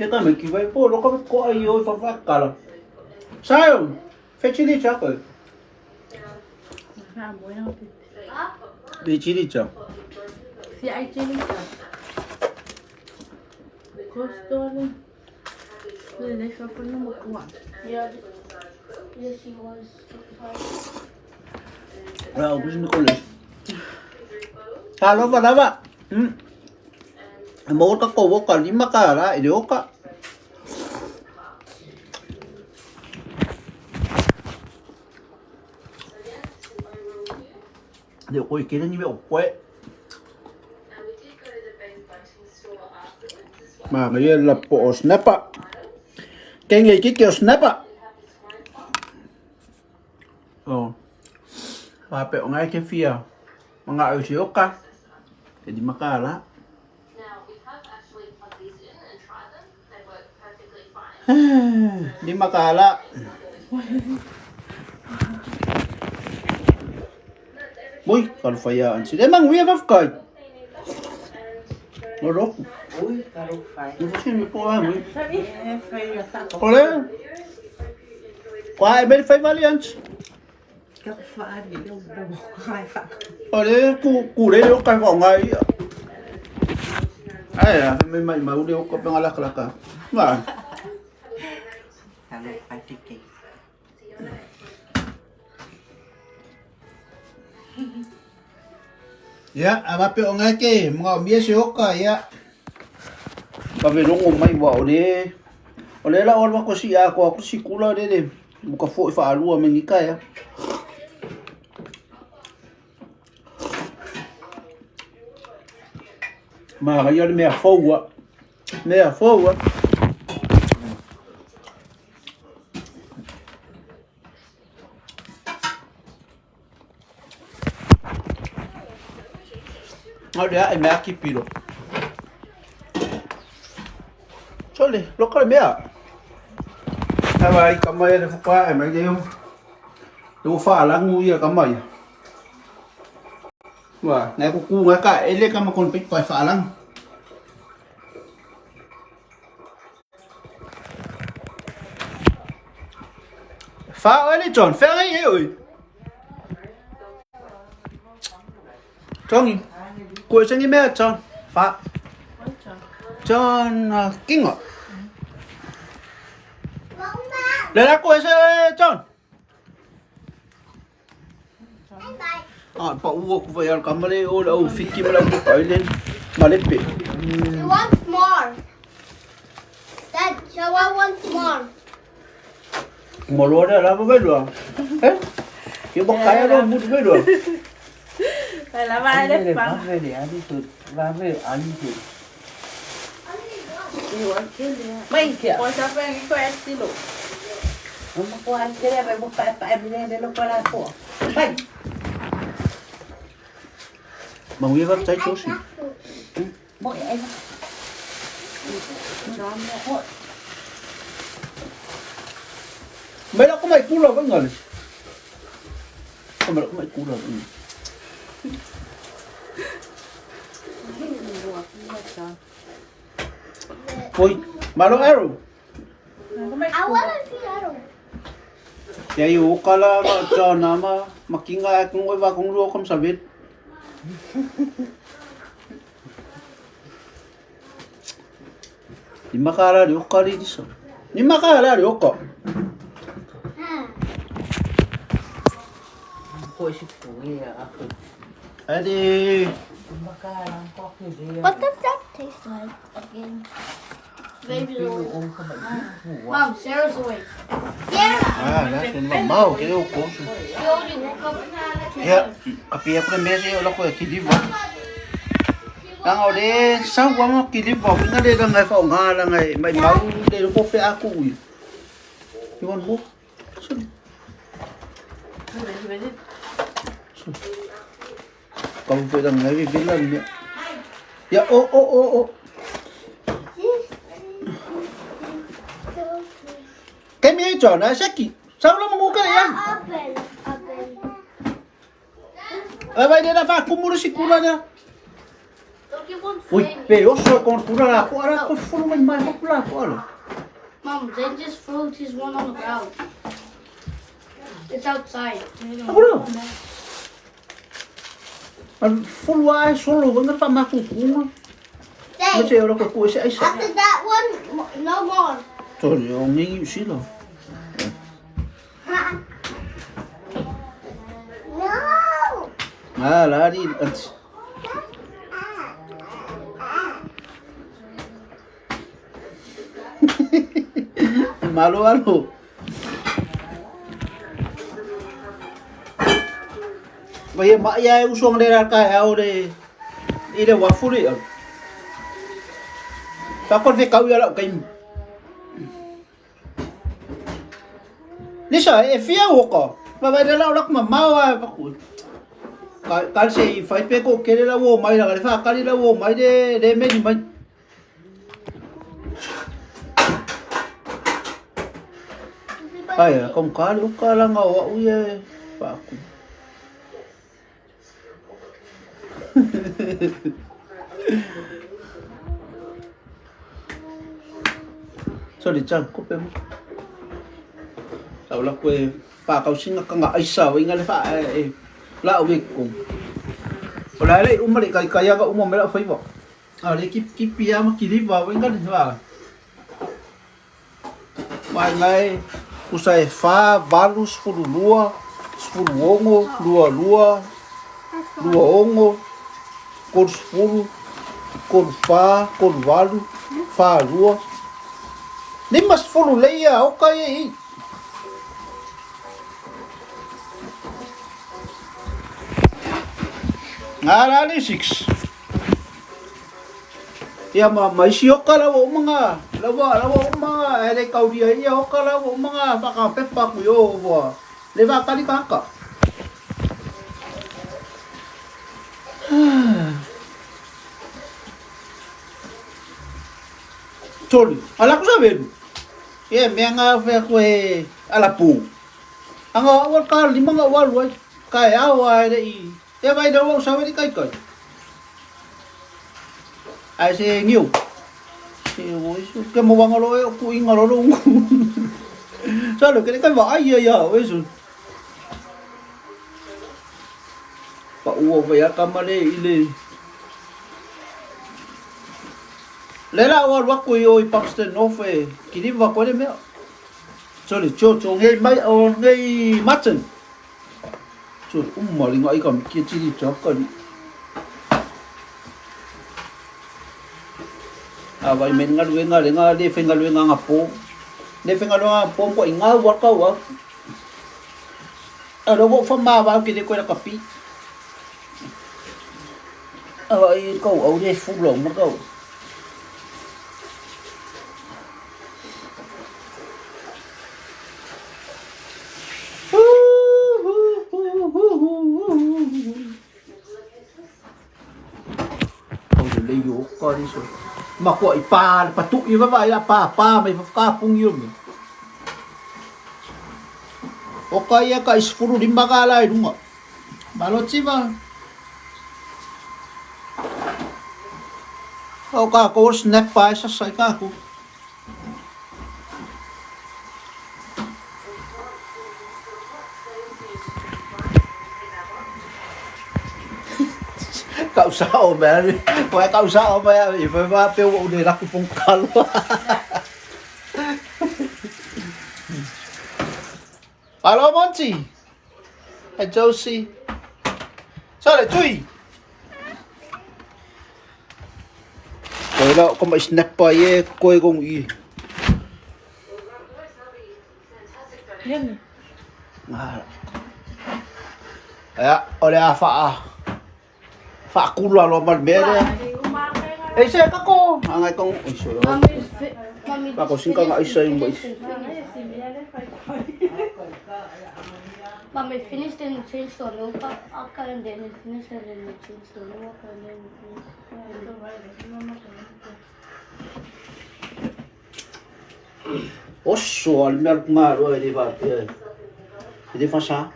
Kita may kibay po. Lo kami ko ayo ipapakala. Sayo. Fetchili chako. Di chili chako. Si ay chili ka. Gusto rin. Hindi siya pa na makuha. Yeah. Yes, he was. Wala, gusto ni Kulis. Halo pa na ba? Mau ka ko ka lima ka ra, idio ka. Điều cô kia như vậy quậy. Mà cái là bộ snap ạ. Cái nghề cái kiểu snap ạ. Và bẹo ngay cái phía. Mà ngại ở chiếu cả. Để đi mắc cả lá. Đi mắc cả lá. Ui, còn phải anh chị. Emang we have card. Nó rốt. Ui, caro fai. Não sei me pôr muito. É, foi essa coisa. Olha. Qual é bem foi valiente. Caro fai, deu hai fai. Olha, cu đấy nó cái vòng này. Ai à, mày mà udah kau pengalah kelaka. Nah. Caro fai tiket. Ya, ama pe onga ke, mga miesyo ka ya. Pamerong umay wa ode. Ole la olwa ko si ako si kula de. Buka fo fa alu amenika ya. Ma kaya me fo wa. Me fo wa. Olha, é minha aqui, piro. Olha, local é minha. Ah, vai, calma aí, deixa eu falar, é mais eu vou falar ngu ya calma aí. Wah, này của cu ngay cả, ele cái mà còn biết phải phá lăng. Phá ơi đi chọn, phá ấy ơi. Chọn cuối sinh mẹ John phá John kinh ngọ lấy ra cuối sinh John bảo uo của vậy cảm ơn ô đâu phi kim là một cái lên mà lên bị He wants more. Dad, Shawa wants more. một lúa đó là bao nhiêu hết cái bọc cái đó một bao nhiêu Phải là vai đấy, Ba về để ăn đi thịt, ba về ăn thịt. Mày kìa. Ôi sao phải cái quen xí lụ. Nó mà quan cái này phải một phải bên đây để nó qua lại của. Mày. mà nguyên vấp trái chỗ gì Mỗi em. mấy đó có mày cú rồi với người không mày có mày cú rồi ôi mà nó arrow I want to see Arrow. ya yêu kala cho nama makinga kung iba kung ruo kom sabit di makala di ukali di so di makala di ukko Cô sẽ phụ nghe à. adi Mà cái làm có cái gì. What does that taste like again? Baby oil. Ôm không bệnh. Mom, Sarah's awake. Sarah! ah that's one mau que eu posso You already woke up. ya api apa mesi ulah ko ki di ba ang ode sao quá mo ki di ba nga de ngai fa nga la ngai mai mau de ko fe aku ui you want more Kamu pegang lagi bilang dia. Ya oh. Cái miếng tròn này Saki. Sao nó mà ngu cái này em? Open. Vậy đây là pha kumuru si kula nha. He wants Ui, rain. pe oso kon pura la ko ara ko fulu mai ko la ko ala. Mom, they just froze his one on the ground. It's outside. Agora. Al fulu ai solo venga fa ma ku ku. Ma se ora ko ku se ai sa. After that one, no more. Sorry, o ngi si lo. No. Ah, la di antes. Malo alo. Bây mà ai usong đây là cái áo đây. Đi đây waffle đi. Sao con phải cấu lại cái. Lý sao em phía hộ mà bây giờ lão lắc mà mau à bác cụ. Cái gì phải biết cô kia là vô mày là cái pha cái là vô mày để mấy gì mày. Ai à không cá lúc cá là ngầu ui bác cụ. Sao đi chăng có bên tao là quê bà cầu sinh là càng ai sợ anh ấy phải lão việc cùng có lẽ đấy mà để cái cái mà mới đã phải vào ở đây kíp bia mà kí đi vào anh ấy vào vài ngày usai fa balus furu ongo lua ongo cor furu cor fa cor valu fa lua nem mas furu leia okay ngarani 6 ya ma isioka la wo mga ele kau dia ya oka la wo mga paka pepa ku yo wo le va kali kaka Toli ala ku sabe ye menga fe ku ala pu anga wa ka lima nga wa lu kai awa dei ya vai đâu sao đi cái ai sẽ nhiều thì cái màu vàng rồi cùi ngồi đó luôn sao được cái vải giờ giờ với rồi bảo về camera đi lấy là ở bắc cùi ơi Pakistan nó về kỹ đi vào quay đấy mấy cho để cho ngay mấy ngay mắt chân chuột mà linh ngoại còn kia chỉ đi chó cần à vậy mình ngắt đi phê ngắt ngap po đi phê ngắt po po ngắt vót câu à ở đâu bộ phong ma vào kia đi quay là cà pi vậy câu ấu đi phun lồng mất câu vô coi đi rồi mà gọi pa tụ như vậy là pa mày cá pung yêu mình ok ya cái sepuluh lima kali đúng không balot sih bang ok aku snap pa selesai aku cậu sao mẹ quay cậu sao mẹ thì phải va tiêu bộ để đặt phong cần alo Monty hay Josie sao lại chui rồi đó có mấy snapper ye quay công y à ở đây Phạ cu lo mặt bé đấy. Ấy xe các cô. À ngày con ôi trời ơi. Bà có xin con ngại xe mấy. Mommy finished in the change store. No, Akka and then it finished in the change store. No, Akka and then Ôi trời mẹ mà rồi đi vào đây. Đi phát sáng.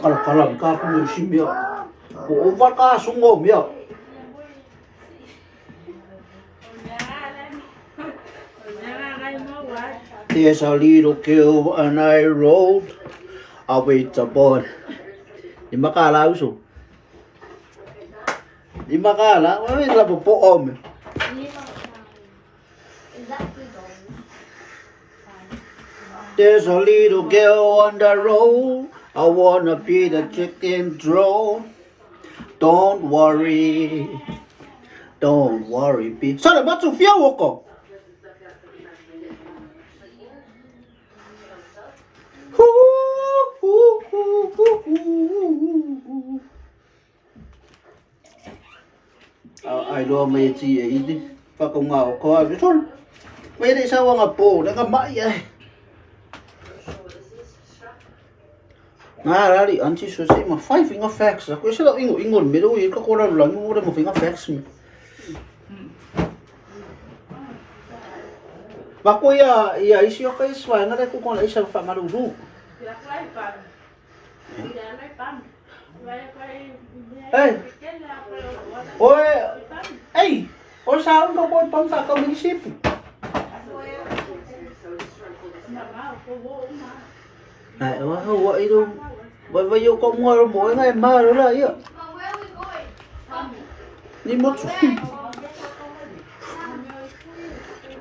Makal-kalang ka kung simya. Over ka sungom ya. There's a little girl and I rode away the boy. Di makala uso. Di makala, wala la po om. Is that the dog? There's a little girl on the road. I wanna be the chicken drone. Don't worry. Don't worry, be. Sorry, what's your fear woko? Ai lo mai chi ai đi. Fa công ngạo coi với thôi. Mấy đây sao nga po, nga mai ai. Nga ra đi anh chỉ số mà five finger facts. Ko sila ingon mi do ka ko ra lang mo mo finger facts mi. Ba ko ya isi okay swa nga ko kon isa fa maludu. Hey. Ôi, ê, ôi sao không có bôi bấm vào công minh ship? Này, không vậy đâu. Bởi vì yêu con ngồi mỗi ngày mà đó là ý ạ. Đi mất chút.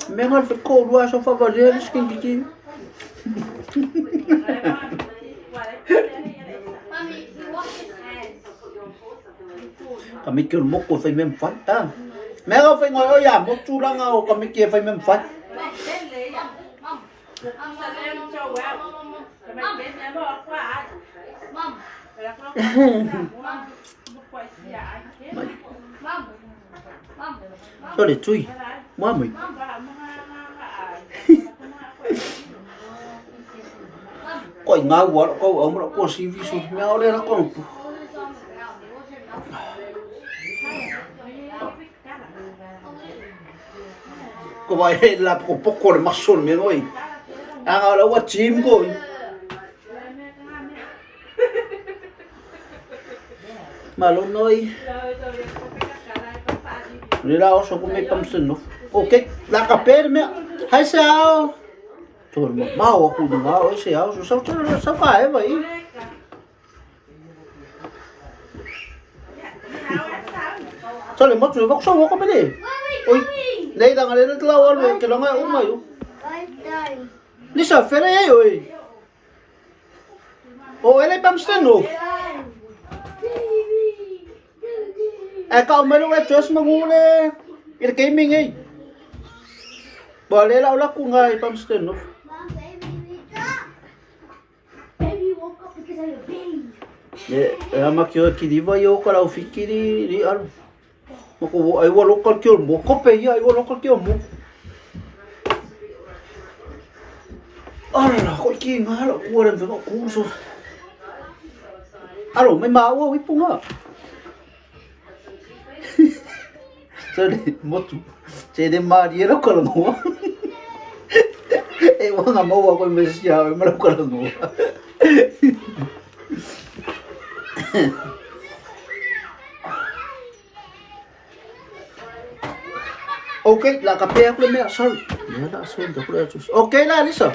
Mẹ ngon phải cô đua sao phải vào đây skin cái gì? Kami kêu mốc của phải mềm phát ta. Mẹ không phải ngồi ở nhà một chú đang ngầu kami kia phải mềm phát. Cho để chui, mua mình. Coi ngáo quá, coi ông nó có gì ví dụ nhau đây nó còn. Có vậy là có bốc của mặt xuân miếng ơi. Ang là what chim cô. Mà luôn nói. Đi đâu sao cũng mấy tâm sinh nó. Ok, là cà phê mẹ. Hay sao? Trời mà bao aku đừng áo sao sao phải vậy? Sao lại mất rồi vóc sâu có biết đi? Ôi, đây đang ở đây rất lâu rồi, cái đó ngay uống mày uống. Đi sao phải đấy rồi? Ôi, lấy bấm sen rồi. Cậu mấy lúc ấy just mà ngu lên, cái cái mình ấy. Bỏ lấy lão lắc của ngay bấm sen rồi. Mà kêu cái đi vào yêu cái lão phi cái đi ăn. Mà cô ai vào local kêu mua, có phải ai vào local kêu mua. Là coi kia ngã là cua đừng phải có cú rồi. Rồi mấy máu quá ít bung à. Chơi đi một chút, chơi đi mà đi đâu có lần nữa. Em muốn ngắm vào coi mấy giờ mà đâu có lần nữa. Ok, là cà phê của mẹ sorry. Nhớ đã xem được rồi. Ok là Lisa.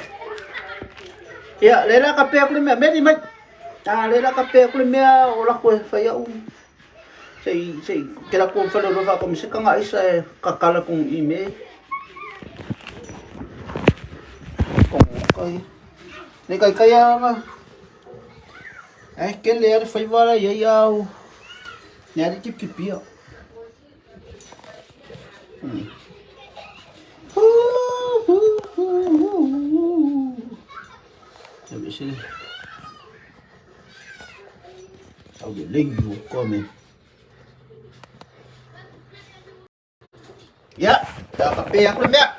Ya, lấy ra cà phê của mẹ mẹ đi mày. Lấy ra cà phê của mẹ, ora ko phải yêu. Sei cái là con phải đâu vào công sự cái sẽ kakala cùng email. Còn cái này cái mà. Cái này phải vào đây yêu. Nhà đi kịp bia. Sao vậy xin sao vậy linh vô con mình dạ cà phê của mẹ